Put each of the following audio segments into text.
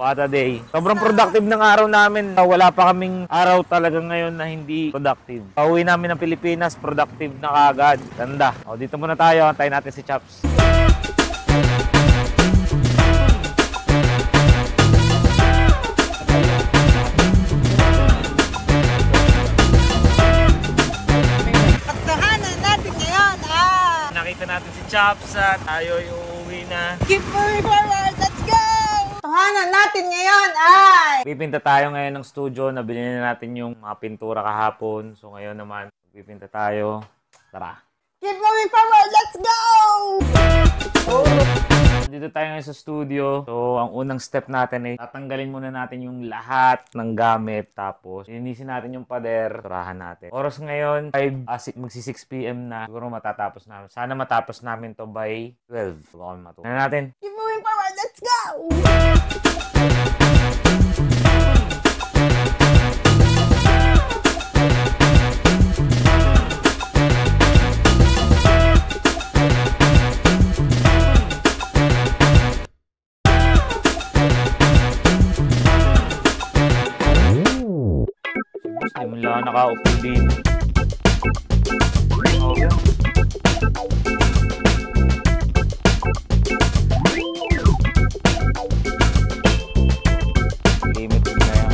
What a day. Sobrang productive ng araw namin. Wala pa kaming araw talaga ngayon na hindi productive. Pauwi namin ng Pilipinas, productive na kaagad. Ganda. O, dito muna tayo. Antayin natin si Chaps. Taktahanan natin ngayon, Nakita natin si Chaps at tayo yung uuwi na. Keep moving forward, let's go! Taktahanan natin ngayon ay... Pipinta tayo ngayon ng studio. Nabili na natin yung mga pintura kahapon. So ngayon naman, pipinta tayo. Tara! Keep moving forward, let's go! Dito tayo ngayon sa studio. So, ang unang step natin ay tatanggalin muna natin yung lahat ng gamit. Tapos, linisin natin yung pader. Turahan natin. Oras ngayon, magsi 6 PM na. Siguro matatapos namin. Sana matapos namin to by 12. Baka matuto na natin. Keep moving forward, let's go! Hindi mo lang nakaupo din. Okay. Limited na yan.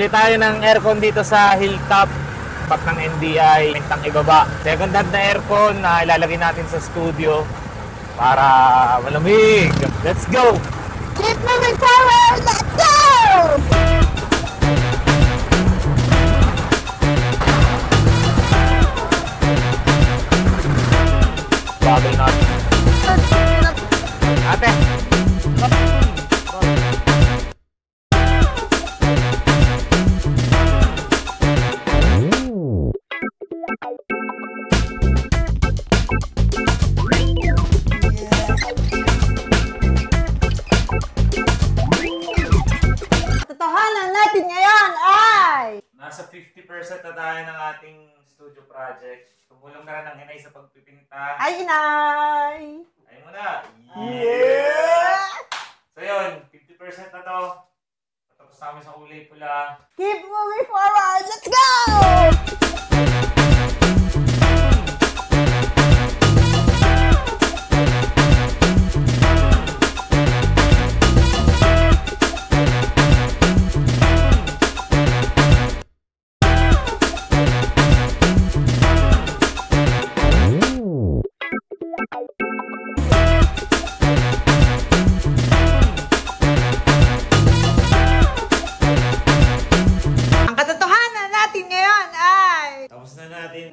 Bili tayo ng aircon dito sa Hilltop, pat ng NBI, pintang ibaba. Second hand na aircon na ilalagay natin sa studio para malamig. Let's go! Keep moving forward, let's go! Bagay natin. Ate! Nasa 50% na tayo ng ating studio project. Tumulong na rin ang inay sa pagpipinta. Ay, inay! Ay mo na! Yeah! So yun, 50% na to. Tapos namin sa kulay pula. Keep moving forward! Let's go!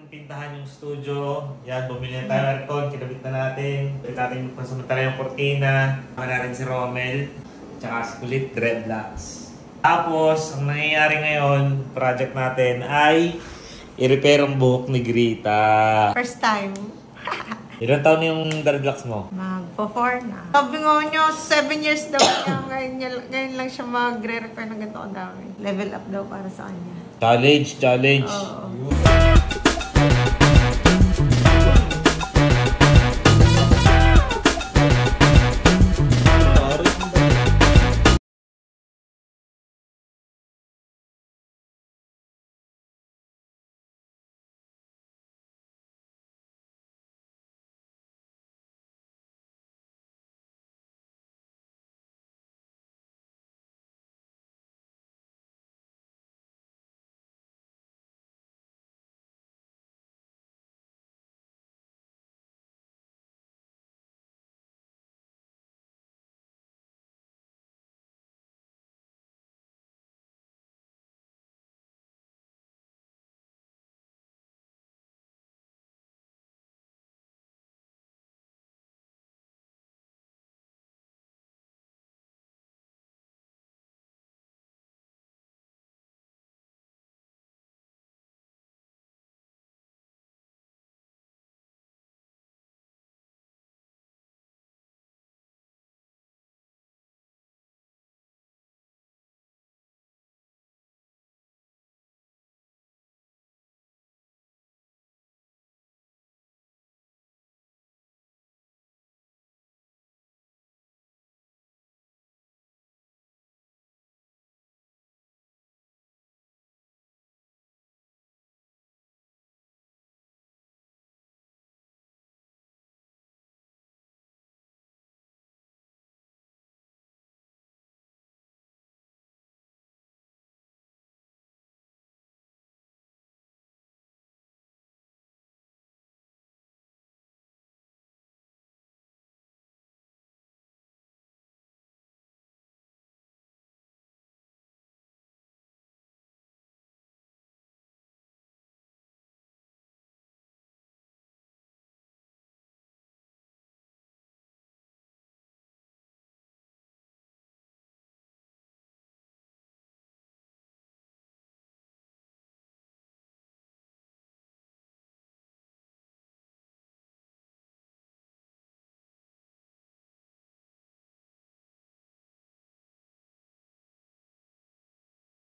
Pintahan yung studio. Yan, bumili na tayo ng aircon, kinabit na natin. Bumili natin yung pansamantala yung kortina. Kama na rin si Romel. Tsaka si Kulit, dreadlocks. Tapos, ang nangyayari ngayon, project natin ay i-repair ang buhok ni Grita. First time. Ilang taon yung dreadlocks mo? Magpo-4 na. Sabi nga niya, 7 years daw niya. Ngayon lang siya magre-repair ng ganito kadami. Level up daw para sa kanya. Challenge. Oo.